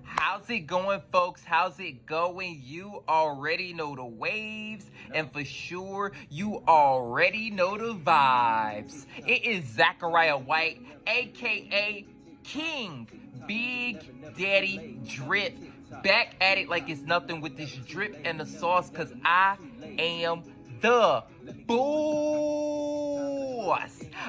How's it going, folks? How's it going? You already know the waves, and for sure, you already know the vibes. It is Zachariah White, aka King Big Daddy Drip, back at it like it's nothing with this drip and the sauce, cause I am the boss.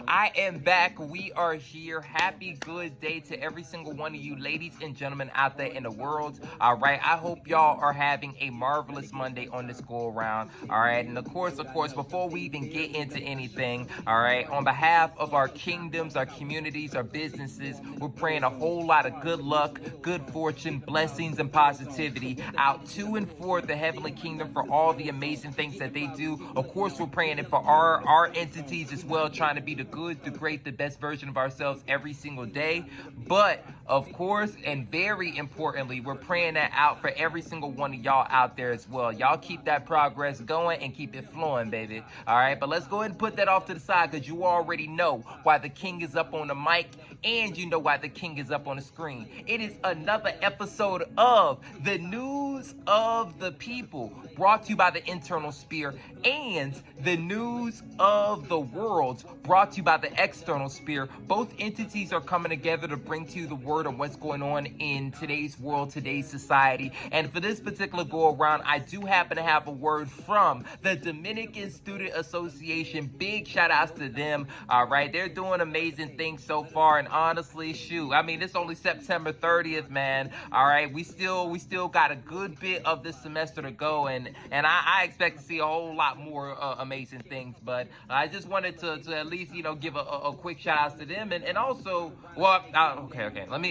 I am back. We are here. Happy good day to every single one of you ladies and gentlemen out there in the world. All right. I hope y'all are having a marvelous Monday on this go around. All right. And of course, before we even get into anything, all right, on behalf of our kingdoms, our communities, our businesses, we're praying a whole lot of good luck, good fortune, blessings, and positivity out to and for the heavenly kingdom for all the amazing things that they do. Of course, we're praying it for our entities as well, trying to be the good, the great, the best version of ourselves every single day. But of course, and very importantly, we're praying that out for every single one of y'all out there as well. Y'all keep that progress going and keep it flowing, baby. All right, but let's go ahead and put that off to the side, because you already know why the king is up on the mic, and you know why the king is up on the screen. It is another episode of the News of the People, brought to you by the Internal Sphere, and the News of the World, brought to you by the External Sphere. Both entities are coming together to bring to you the word of what's going on in today's world, today's society. And for this particular go around, I do happen to have a word from the Dominican Student Association. Big shout outs to them. All right, they're doing amazing things so far, and honestly, shoot, I mean, it's only September 30th, man. All right, we still got a good bit of this semester to go, and I expect to see a whole lot more amazing things. But I just wanted to at least, give a quick shout out to them, and also, well, okay, let me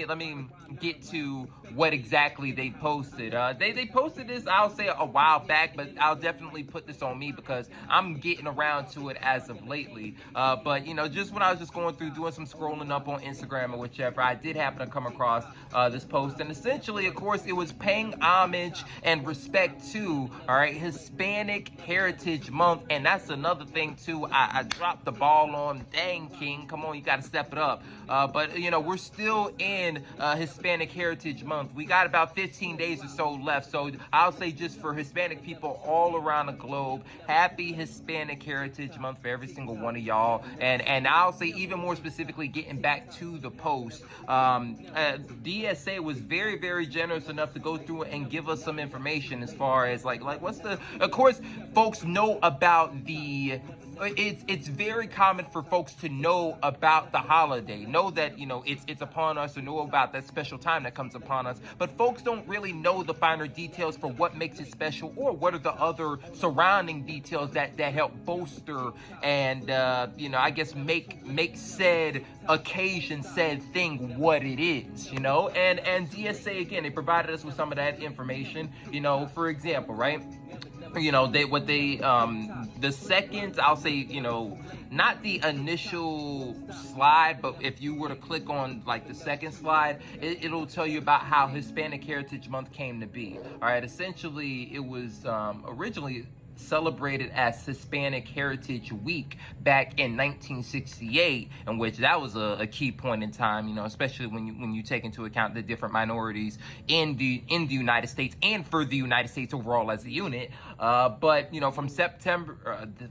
get to what exactly they posted. They posted this, I'll say, a while back, but I'll definitely put this on me because I'm getting around to it as of lately. But just when I was just going through doing some scrolling up on Instagram or whichever, I did happen to come across this post, and essentially, of course, it was paying homage and respect to, all right, Hispanic Heritage Month. And that's another thing too, I dropped the ball on. Dang, King, come on, you got to step it up. But we're still in Hispanic Heritage Month. We got about 15 days or so left. So I'll say, just for Hispanic people all around the globe, happy Hispanic Heritage Month for every single one of y'all. And I'll say, even more specifically, getting back to the post, DSA was very, very generous enough to go through and give us some information as far as like what's the, of course, folks know about the, it's very common for folks to know about the holiday, know that it's upon us, or know about that special time that comes upon us, but folks don't really know the finer details for what makes it special, or what are the other surrounding details that help bolster and I guess make said occasion, said thing, what it is, and DSA, again, they provided us with some of that information. For example, right, the second, I'll say, not the initial slide, but if you were to click on like the second slide, it'll tell you about how Hispanic Heritage Month came to be. All right, essentially, it was originally celebrated as Hispanic Heritage Week back in 1968, in which that was a key point in time, especially when you take into account the different minorities in the United States and for the United States overall as a unit. But from September,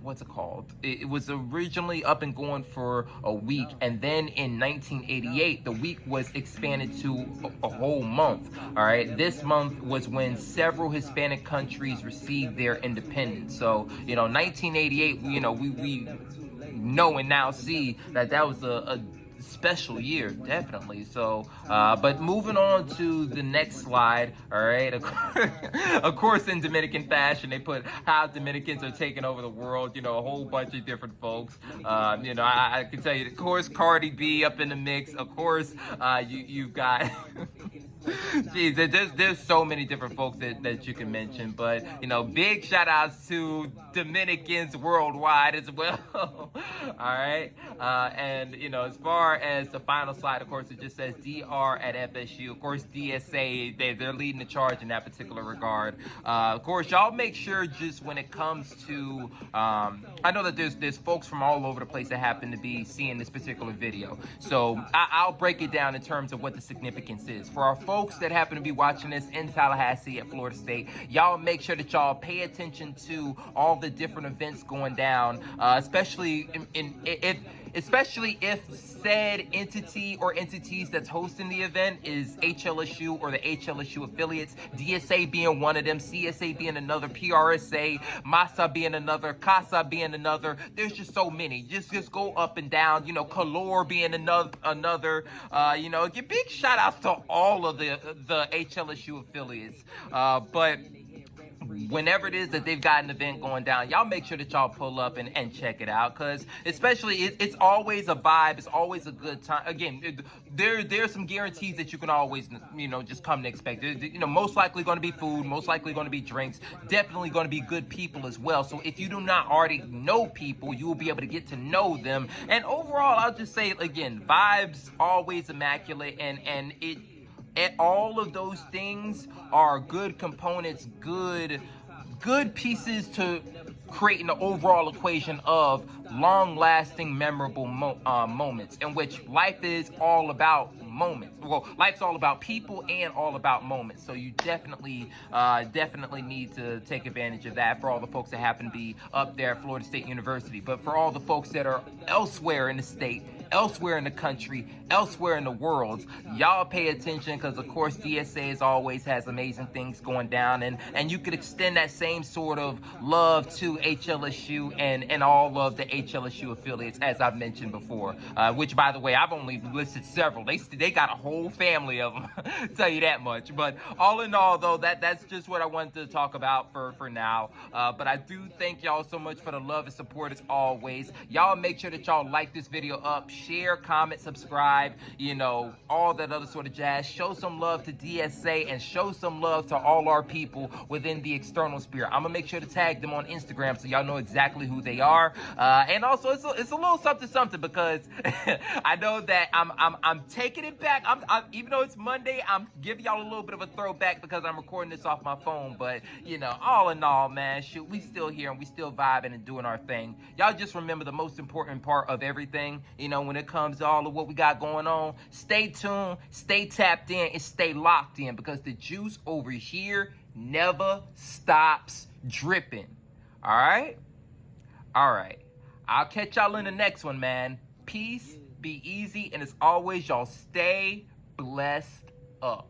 what's it called? It was originally up and going for a week, and then in 1988, the week was expanded to a whole month. All right, this month was when several Hispanic countries received their independence. So, 1988, we know and now see that was a special year, definitely. So, but moving on to the next slide, all right. Of course, in Dominican fashion, they put how Dominicans are taking over the world. A whole bunch of different folks. I can tell you, of course, Cardi B up in the mix. Of course, you've got. Jeez, there's so many different folks that you can mention, but you know, big shout outs to Dominicans worldwide as well. All right, and you know, as far as the final slide, of course, it just says DR at FSU. Of course, DSA they're leading the charge in that particular regard. Of course, y'all make sure just when it comes to, I know that there's folks from all over the place that happen to be seeing this particular video, so I'll break it down in terms of what the significance is for our folks that happen to be watching this in Tallahassee at Florida State. Y'all make sure that y'all pay attention to all the different events going down, especially if said entity or entities that's hosting the event is HLSU or the HLSU affiliates, DSA being one of them, CSA being another, PRSA, MASA being another, CASA being another. There's just so many. Just go up and down. You know, Calor being another. You know, give big shout outs to all of the HLSU affiliates. But whenever it is that they've got an event going down, y'all make sure that y'all pull up and check it out, because especially it's always a vibe. It's always a good time. Again, there's some guarantees that you can always, you know, just come to expect. You know, most likely going to be food, most likely going to be drinks, definitely going to be good people as well. So if you do not already know people, you will be able to get to know them. And overall, I'll just say again, vibes always immaculate, and all of those things are good components, good pieces to creating the overall equation of long-lasting, memorable moments, in which life is all about moments. Well, life's all about people and all about moments. So you definitely need to take advantage of that for all the folks that happen to be up there at Florida State University. But for all the folks that are elsewhere in the state, elsewhere in the country, elsewhere in the world, y'all pay attention, because of course DSA as always has amazing things going down, and you could extend that same sort of love to HLSU and all of the HLSU affiliates, as I've mentioned before, which by the way, I've only listed several. They got a whole family of them, tell you that much. But all in all though, that's just what I wanted to talk about for now. But I do thank y'all so much for the love and support as always. Y'all make sure that y'all like this video up, share, comment, subscribe, you know, all that other sort of jazz. Show some love to DSA and show some love to all our people within the external sphere. I'm gonna make sure to tag them on Instagram so y'all know exactly who they are. And also it's a little something, because I know that I'm taking it back. I'm even though it's Monday, I'm giving y'all a little bit of a throwback because I'm recording this off my phone. But you know, all in all, man, shoot, we still here and we still vibing and doing our thing. Y'all just remember the most important part of everything, you know, when it comes to all of what we got going on. Stay tuned, stay tapped in, and stay locked in, because the juice over here never stops dripping. All right? I'll catch y'all in the next one, man. Peace, be easy, and as always, y'all stay blessed up.